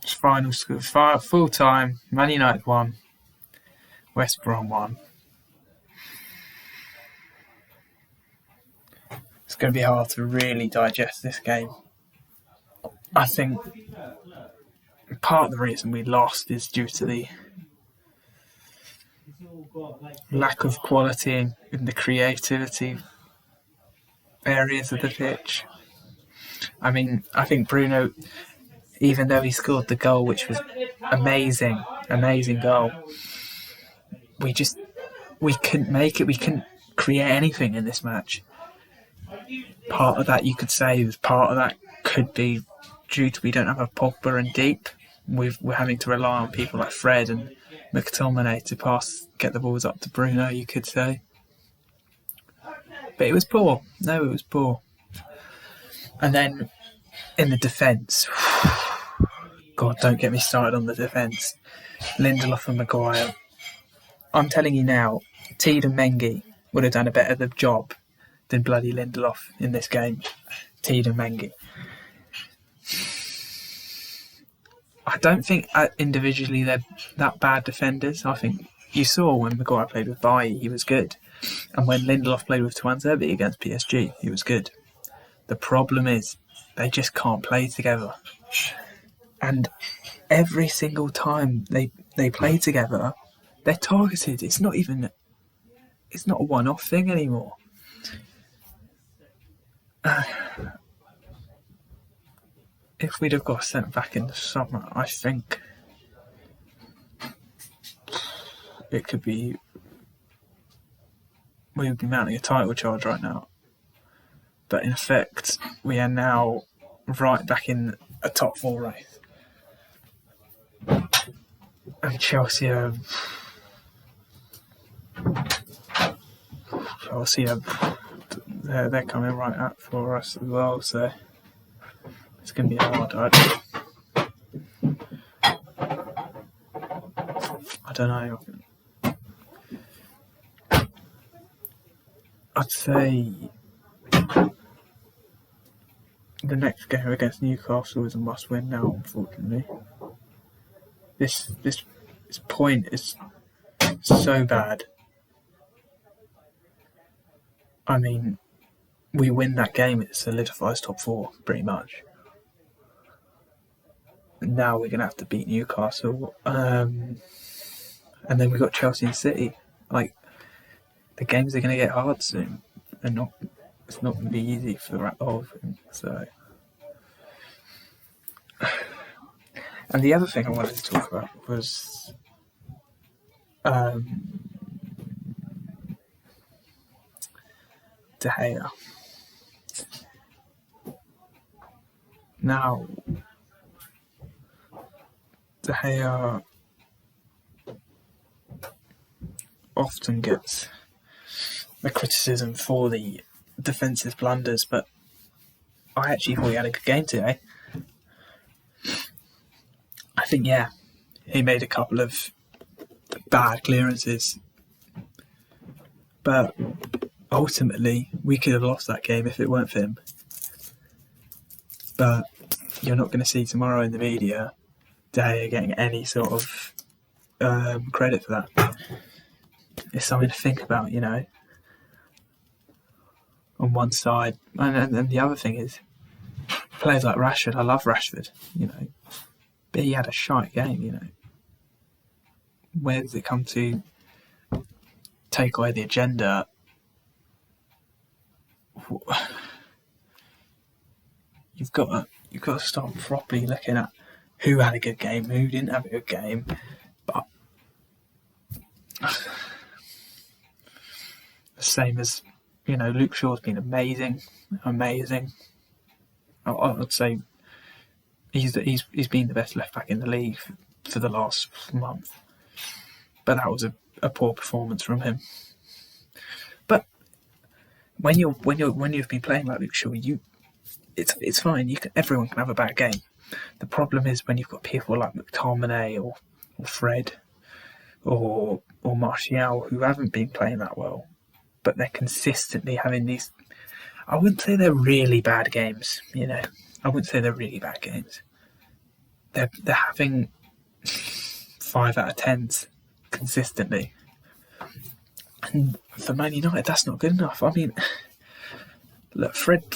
Final score, full time. Man United won. West Brom won. It's going to be hard to really digest this game. I think part of the reason we lost is due to the lack of quality in the creativity areas of the pitch. I mean, I think Bruno, even though he scored the goal, which was amazing goal, we couldn't make it. We couldn't create anything in this match. Part of that, you could say, part of that could be due to we don't have a Pogba and deep. We're having to rely on people like Fred and McTominay to get the balls up to Bruno, you could say. But it was poor. No, it was poor. And then in the defence, God, don't get me started on the defence. Lindelof and Maguire. I'm telling you now, Teed and Mengi would have done a better job than bloody Lindelof in this game. Teed and Mengi. I don't think individually they're that bad defenders. I think you saw when Maguire played with Bailly, he was good. And when Lindelof played with Tuanzebe against PSG, he was good. The problem is they just can't play together. And every single time they play together, they're targeted. It's not a one-off thing anymore. If we'd have got sent back in the summer, I think it could be... we would be mounting a title charge right now. But in effect, we are now right back in a top 4 race. And Chelsea are they're coming right up for us as well, so it's going to be hard. I don't know. I'd say the next game against Newcastle is a must-win now, unfortunately. This point is so bad. I mean, we win that game, it solidifies top 4, pretty much. Now we're going to have to beat Newcastle. And then we've got Chelsea and City. Like, the games are going to get hard soon. And it's not going to be easy for all of them. So. And the other thing I wanted to talk about was De Gea. Now, De Gea often gets the criticism for the defensive blunders, but I actually thought he had a good game today. I think, he made a couple of bad clearances, but ultimately we could have lost that game if it weren't for him. But you're not going to see tomorrow in the media De Gea getting any sort of credit for that. It's something to think about, on one side. And the other thing is, players like Rashford, I love Rashford, but he had a shite game, Where does it come to take away the agenda? You've got to start properly looking at who had a good game, who didn't have a good game. But the same as, Luke Shaw's been amazing. I'd say he's been the best left back in the league for the last month. But that was a poor performance from him. But when you've been playing like Luke Shaw, it's fine. Everyone can have a bad game. The problem is when you've got people like McTominay or Fred or Martial who haven't been playing that well, but they're consistently having these. I wouldn't say they're really bad games. I wouldn't say they're really bad games. They're having 5 out of 10s consistently, and for Man United, that's not good enough. I mean, look, Fred.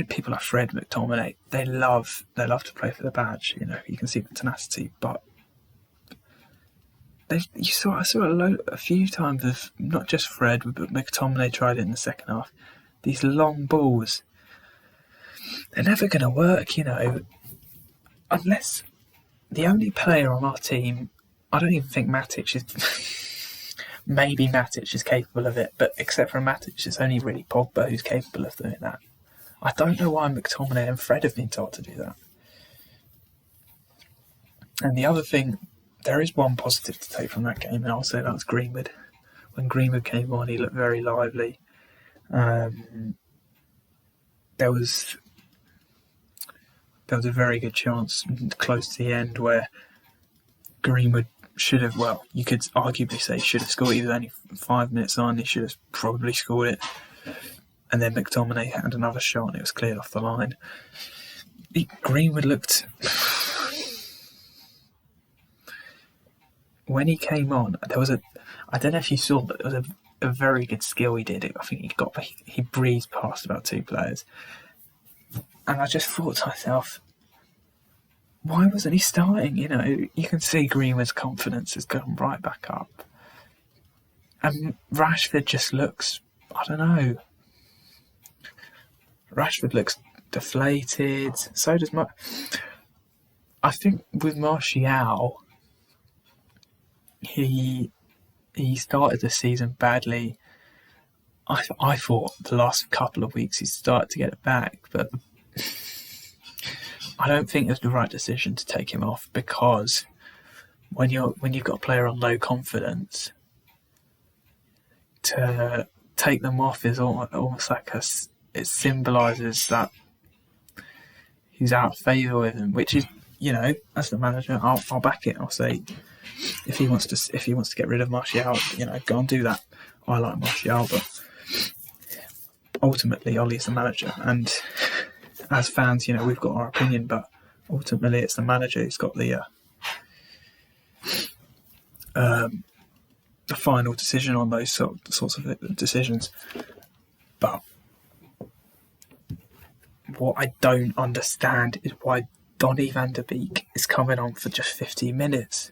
People like Fred McTominay, they love to play for the badge. You can see the tenacity, but I saw a few times of not just Fred, but McTominay tried it in the second half. These long balls, they're never going to work, unless the only player on our team. I don't even think Matic is. Maybe Matic is capable of it, but except for Matic, it's only really Pogba who's capable of doing that. I don't know why McTominay and Fred have been told to do that. And the other thing, there is one positive to take from that game, and I'll say that's Greenwood. When Greenwood came on, he looked very lively. There was a very good chance close to the end where Greenwood should have, you could arguably say should have scored. He was only 5 minutes on, he should have probably scored it. And then McTominay had another shot and it was cleared off the line. Greenwood looked... When he came on, there was I don't know if you saw, but there was a very good skill he did. I think he breezed past about 2 players. And I just thought to myself, why wasn't he starting? You can see Greenwood's confidence has gone right back up. And Rashford just looks, I don't know. Rashford looks deflated. So does I think with Martial, he started the season badly. I thought the last couple of weeks he started to get it back, but I don't think it was the right decision to take him off, because when you've got a player on low confidence, to take them off is almost like it symbolises that he's out of favour with him, which is, as the manager, I'll back it. I'll say if he wants to get rid of Martial, go and do that. I like Martial, but ultimately Ollie's the manager, and as fans, we've got our opinion, but ultimately it's the manager who's got the final decision on those sorts of decisions. But what I don't understand is why Donny van de Beek is coming on for just 15 minutes.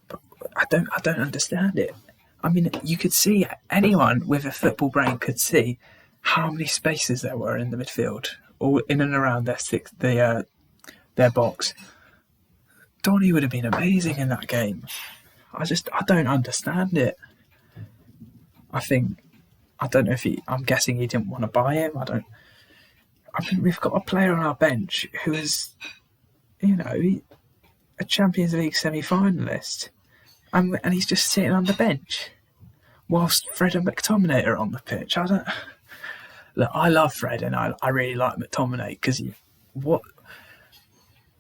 But I don't understand it. I mean, you could see, anyone with a football brain could see how many spaces there were in the midfield, or in and around their box. Donny would have been amazing in that game. I don't understand it. I'm guessing he didn't want to buy him. We've got a player on our bench who is, a Champions League semi-finalist, and he's just sitting on the bench whilst Fred and McTominay are on the pitch. Look, I love Fred and I really like McTominay, because all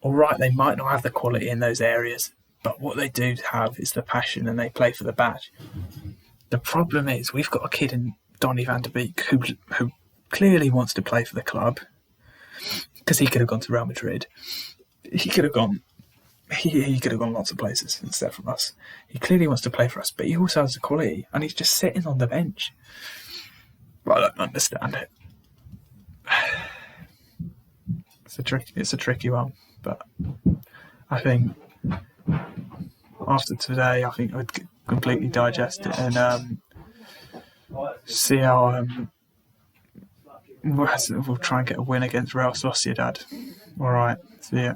right, they might not have the quality in those areas, but what they do have is the passion, and they play for the badge. The problem is we've got a kid in Donny van de Beek who clearly wants to play for the club, because he could have gone to Real Madrid. He could have gone lots of places instead from us. He clearly wants to play for us, but he also has the quality, and he's just sitting on the bench. Well, I don't understand it. It's a tricky one, but I think after today, I think I would completely digest it and see how we'll try and get a win against Real Sociedad. All right, see ya.